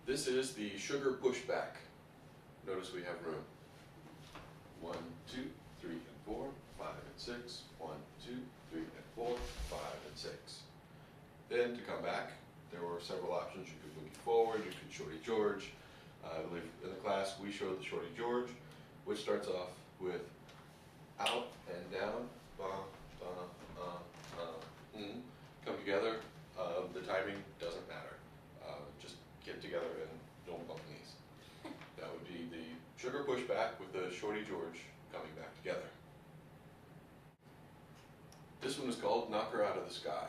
This is the sugar pushback. Notice we have room. 1, 2, 3, and 4, 5, and 6. 1, 2, 3, and 4, 5, and 6. Then to come back, there were several options. You could boogie forward, you could shorty George. I believe in the class we showed the shorty George, which starts off with out and down, come together. The timing doesn't matter. Just get together and don't bump knees. That would be the sugar pushback with the shorty George coming back together. This one is called Knock Her Out of the Sky.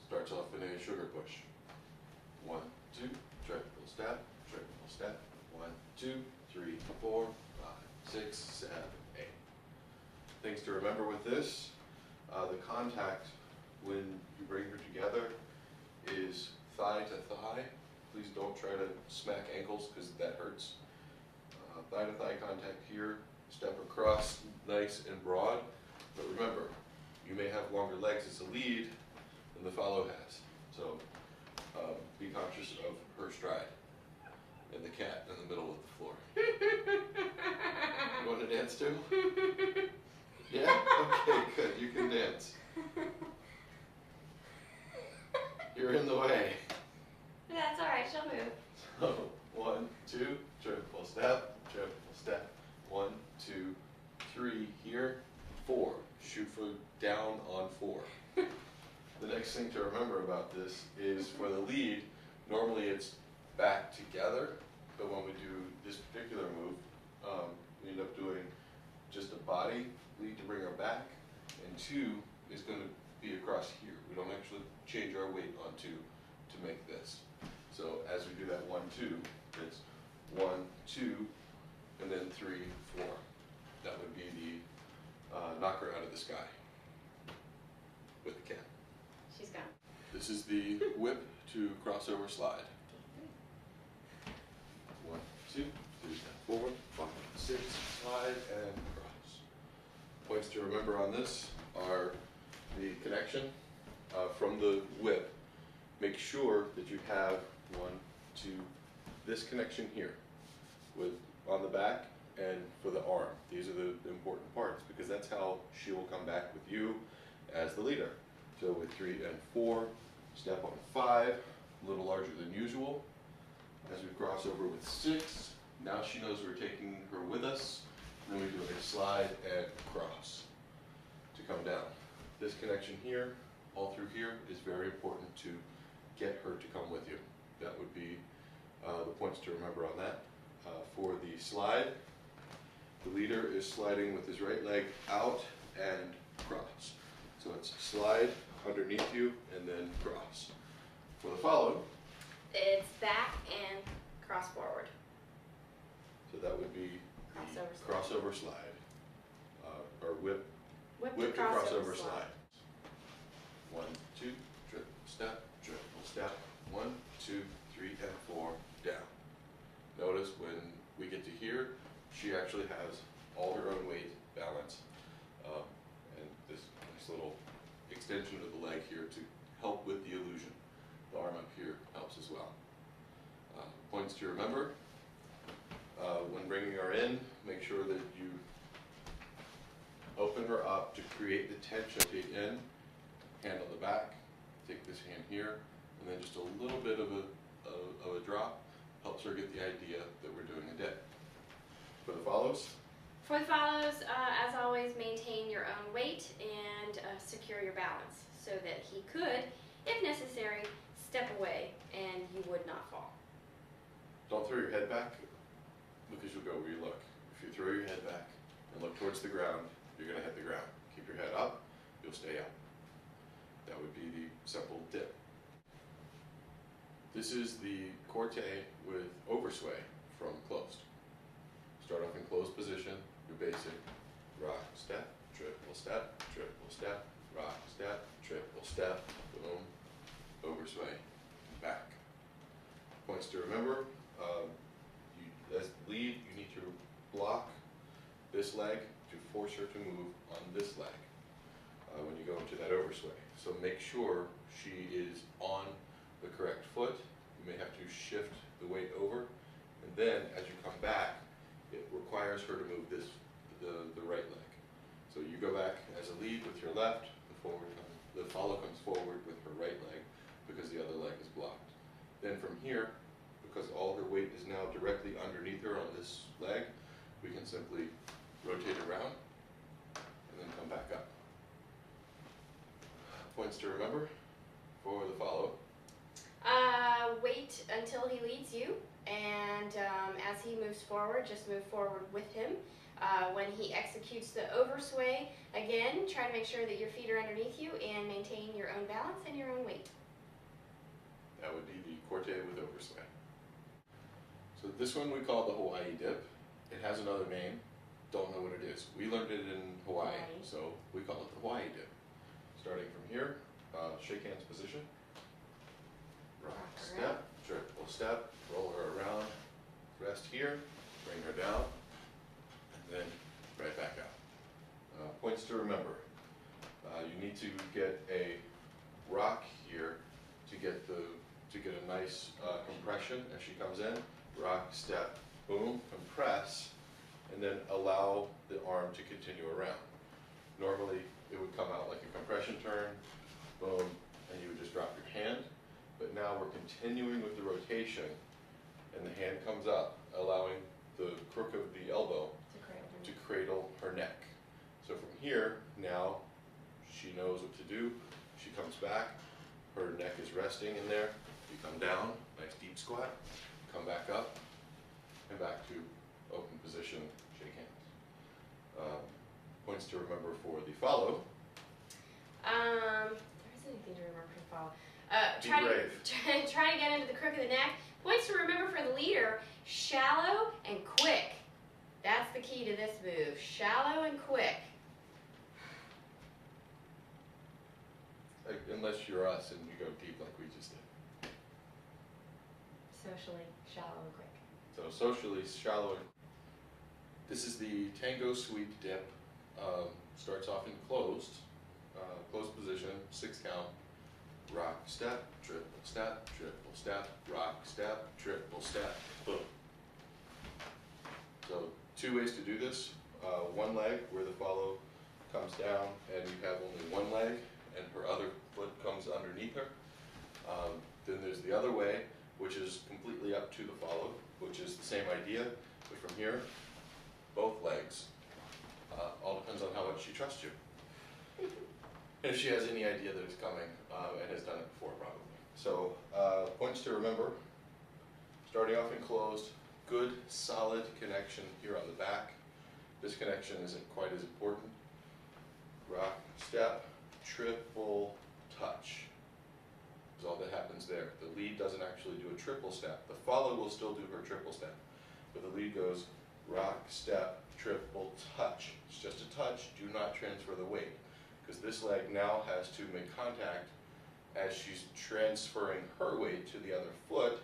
Starts off in a sugar push. 1, 2, triple step, 1, 2, 3, 4, 5, 6, 7, 8. Things to remember with this, the contact when you bring her together is thigh to thigh. Please don't try to smack ankles because that hurts. Thigh to thigh contact here, step across nice and broad, but remember, you may have longer legs as a lead than the follow has. So be conscious of her stride and the cat in the middle of the floor. You want to dance too? Yeah? Okay, good. You can dance. You're in the way. That's alright, she'll move. So 1, 2, triple step, 1, 2, 3 here, 4. Shoot for down on 4. The next thing to remember about this is for the lead, normally it's back together, but when we do this particular move, we end up doing just a body lead to bring her back, and 2 is going to be across here. We don't actually change our weight on 2 to make this. So as we do that 1, 2, it's 1, 2, and then 3, 4. That would be the knock her out of the sky with the cat. She's gone. This is the whip to crossover slide. 1, 2, 3, 4, 5, 6, slide and cross. Points to remember on this are the connection from the whip. Make sure that you have 1, 2, this connection here with on the back and for the arm. These are the important parts because that's how she will come back with you as the leader. So with 3 and 4, step on 5, a little larger than usual. As we cross over with 6, now she knows we're taking her with us. Then we do a slide and cross to come down. This connection here, all through here, is very important to get her to come with you. That would be the points to remember on that. For the slide, the leader is sliding with his right leg out and cross. So it's slide underneath you and then cross. For the follow, it's back and cross forward. so that would be the crossover slide, or whip to crossover slide. 1, 2, triple step, 1, 2, 3, and 4, down. Notice when we get to here, she actually has all her own weight balance, and this nice little extension of the leg here to help with the illusion. The arm up here helps as well. Points to remember, when bringing her in, make sure that you open her up to create the tension at the end, hand on the back, take this hand here, and then just a little bit of a drop helps her get the idea that we're doing a dip. For the follows? For the follows, as always, maintain your own weight and secure your balance so that he could, if necessary, step away and you would not fall. Don't throw your head back because you'll go where you look. If you throw your head back and look towards the ground, you're going to hit the ground. Keep your head up, you'll stay up. That would be the simple dip. This is the corte with oversway from closed. Start off in closed position, your basic rock, step, rock, step, triple step, boom, oversway, back. Points to remember, as the lead, you need to block this leg to force her to move on this leg when you go into that oversway. So make sure she is on the correct foot. You may have to shift the weight then as you come back, it requires her to move the right leg. So you go back as a lead with your left, the follow comes forward with her right leg because the other leg is blocked. Then from here, because all her weight is now directly underneath her on this leg, we can simply rotate around and then come back up. Points to remember for the follow. Wait until he leads you, and as he moves forward, just move forward with him. When he executes the oversway, again, try to make sure that your feet are underneath you and maintain your own balance and your own weight. That would be the corte with oversway. So this one we call the Hawaii dip. It has another name. Don't know what it is. We learned it in Hawaii, so we call it the Hawaii dip. Starting from here, shake hands position. Rock, step, triple step, roll her around, rest here, bring her down, and then right back out. Points to remember. You need to get a rock here to get a nice compression as she comes in. Rock, step, boom, compress, and then allow the arm to continue around. Normally it would come out like a compression turn, boom, and you would just drop your hand. But now we're continuing with the rotation, and the hand comes up, allowing the crook of the elbow to cradle her neck. So from here, now she knows what to do. She comes back, her neck is resting in there. You come down, nice deep squat, come back up, and back to open position, shake hands. Points to remember for the follow. There isn't anything to remember for the follow. Be brave. Try to get into the crook of the neck. Points to remember for the leader, shallow and quick. That's the key to this move, shallow and quick. Unless you're us and you go deep like we just did. Socially, shallow and quick. So socially, shallow and this is the tango sweep dip. Starts off in closed position, 6 count. Rock, step, triple step, rock, step, triple step, boom. So 2 ways to do this. One leg where the follow comes down and you have only one leg and her other foot comes underneath her. Then there's the other way, which is completely up to the follow, which is the same idea, but from here, both legs. All depends on how much she trusts you. And if she has any idea that it's coming, and has done it before probably. So, points to remember, starting off in closed, good solid connection here on the back. This connection isn't quite as important. Rock, step, triple touch is all that happens there. The lead doesn't actually do a triple step. The follow will still do her triple step, but the lead goes rock, step, triple touch. It's just a touch, do not transfer the weight, because this leg now has to make contact as she's transferring her weight to the other foot.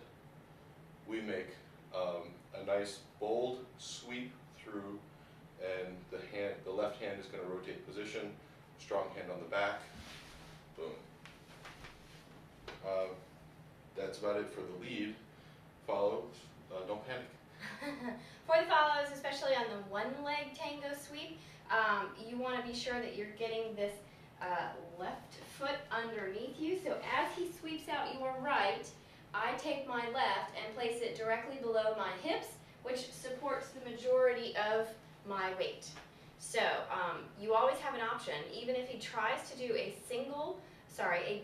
We make a nice bold sweep through, and the left hand is going to rotate position, strong hand on the back, boom. That's about it for the lead. Follows, don't panic. For the follows, especially on the one leg tango sweep, you want to be sure that you're getting this left foot underneath you. So as he sweeps out your right, I take my left and place it directly below my hips, which supports the majority of my weight. So you always have an option. Even if he tries to do a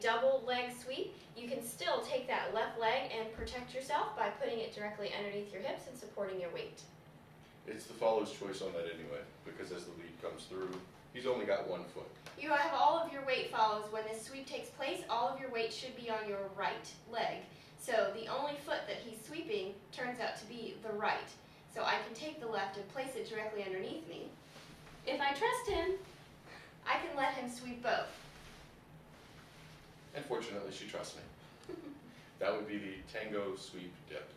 double leg sweep, you can still take that left leg and protect yourself by putting it directly underneath your hips and supporting your weight. It's the follow's choice on that anyway, because as the lead comes through, he's only got one foot. You have all of your weight follows. When this sweep takes place, all of your weight should be on your right leg. So the only foot that he's sweeping turns out to be the right. So I can take the left and place it directly underneath me. If I trust him, I can let him sweep both. And fortunately, she trusts me. That would be the tango sweep dip.